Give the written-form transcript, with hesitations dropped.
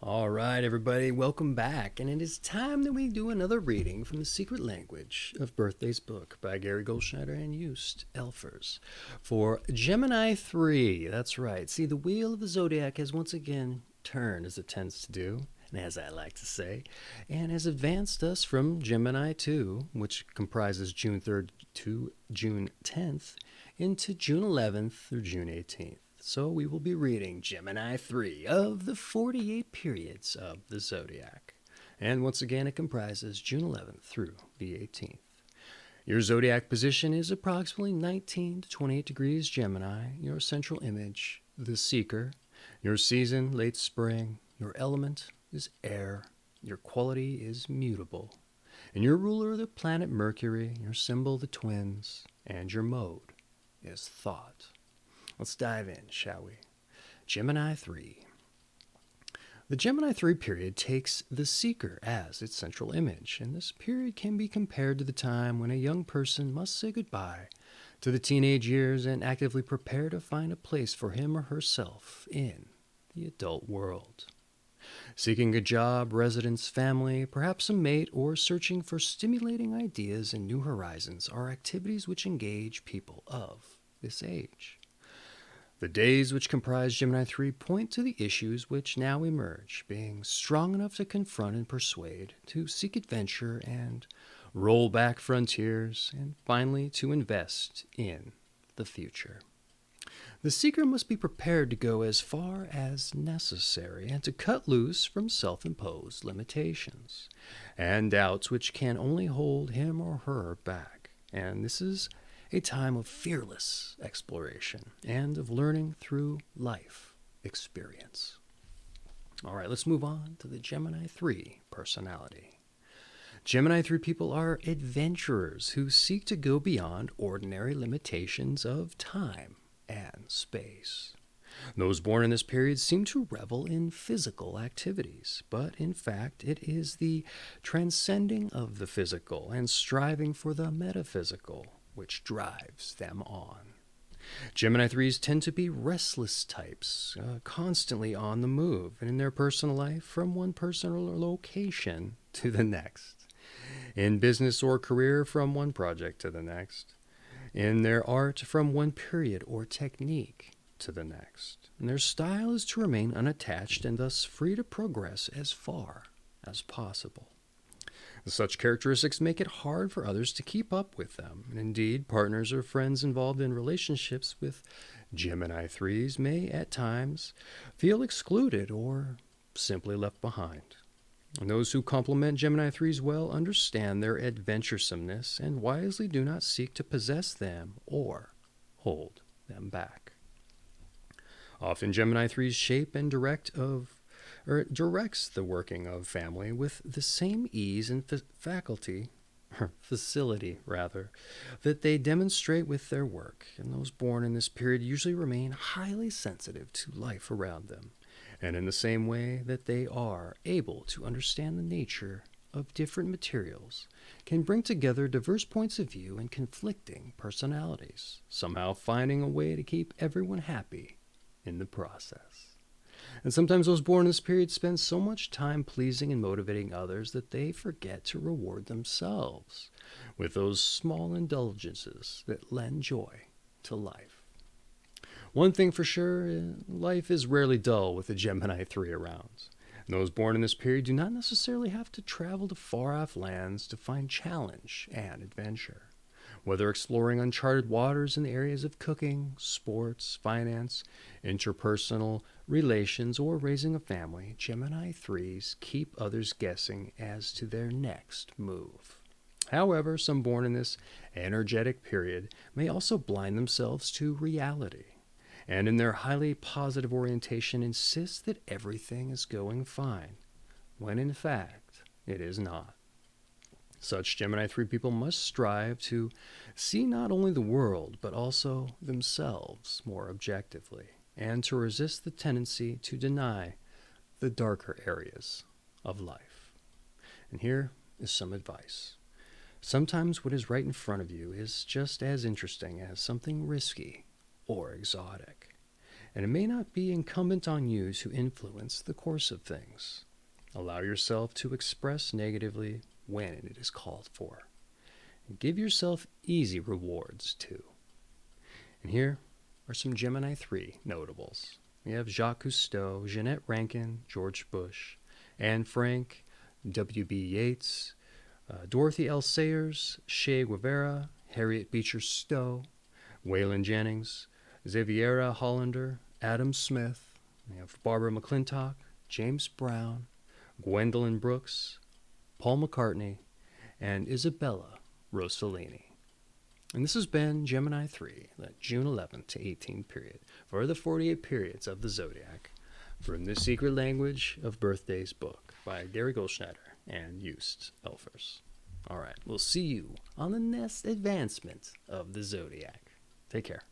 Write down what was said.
All right, everybody, welcome back. And it is time that we do another reading from The Secret Language of Birthday's book by Gary Goldschneider and Joost for Gemini 3. That's right. See, the wheel of the zodiac has once again turned as it tends to do, and as I like to say, and has advanced us from Gemini 2, which comprises June 3rd to June 10th, into June 11th through June 18th. So we will be reading Gemini 3 of the 48 periods of the zodiac. And once again, it comprises June 11th through the 18th. Your zodiac position is approximately 19 to 28 degrees Gemini. Your central image, the seeker. Your season, late spring. Your element is air. Your quality is mutable. And your ruler, the planet Mercury. Your symbol, the twins. And your mode is thought. Let's dive in, shall we? Gemini 3. The Gemini 3 period takes the seeker as its central image, and this period can be compared to the time when a young person must say goodbye to the teenage years and actively prepare to find a place for him or herself in the adult world. Seeking a job, residence, family, perhaps a mate, or searching for stimulating ideas and new horizons are activities which engage people of this age. The days which comprise Gemini 3 point to the issues which now emerge, being strong enough to confront and persuade, to seek adventure and roll back frontiers, and finally to invest in the future. The seeker must be prepared to go as far as necessary and to cut loose from self-imposed limitations and doubts which can only hold him or her back. And this is a time of fearless exploration and of learning through life experience. All right, let's move on to the Gemini 3 personality. Gemini 3 people are adventurers who seek to go beyond ordinary limitations of time and space. Those born in this period seem to revel in physical activities, but in fact it is the transcending of the physical and striving for the metaphysical which drives them on. Gemini 3s tend to be restless types, constantly on the move, and in their personal life, from one personal location to the next. In business or career, from one project to the next. In their art, from one period or technique to the next. And their style is to remain unattached and thus free to progress as far as possible. Such characteristics make it hard for others to keep up with them. And indeed, partners or friends involved in relationships with Gemini 3s may at times feel excluded or simply left behind. And those who complement Gemini 3s well understand their adventuresomeness and wisely do not seek to possess them or hold them back. Often Gemini 3s shape and directs the working of family with the same ease and facility, that they demonstrate with their work, and those born in this period usually remain highly sensitive to life around them, and in the same way that they are able to understand the nature of different materials, can bring together diverse points of view and conflicting personalities, somehow finding a way to keep everyone happy in the process. And sometimes those born in this period spend so much time pleasing and motivating others that they forget to reward themselves with those small indulgences that lend joy to life. One thing for sure, life is rarely dull with a Gemini 3 around. And those born in this period do not necessarily have to travel to far-off lands to find challenge and adventure. Whether exploring uncharted waters in the areas of cooking, sports, finance, interpersonal relations, or raising a family, Gemini 3s keep others guessing as to their next move. However, some born in this energetic period may also blind themselves to reality, and in their highly positive orientation insist that everything is going fine, when in fact it is not. Such Gemini 3 people must strive to see not only the world, but also themselves more objectively, and to resist the tendency to deny the darker areas of life. And here is some advice. Sometimes what is right in front of you is just as interesting as something risky or exotic. and it may not be incumbent on you to influence the course of things. Allow yourself to express negatively when it is called for. And give yourself easy rewards, too. And here are some Gemini III notables. We have Jacques Cousteau, Jeanette Rankin, George Bush, Anne Frank, W.B. Yeats, Dorothy L. Sayers, Che Guevara, Harriet Beecher Stowe, Waylon Jennings, Xaviera Hollander, Adam Smith. We have Barbara McClintock, James Brown, Gwendolyn Brooks, Paul McCartney, and Isabella Rossellini. And this has been Gemini 3, that June 11th to 18th period, for the 48 periods of the zodiac, from The Secret Language of Birthdays book by Gary Goldschneider and Joost. All right, we'll see you on the next advancement of the zodiac. Take care.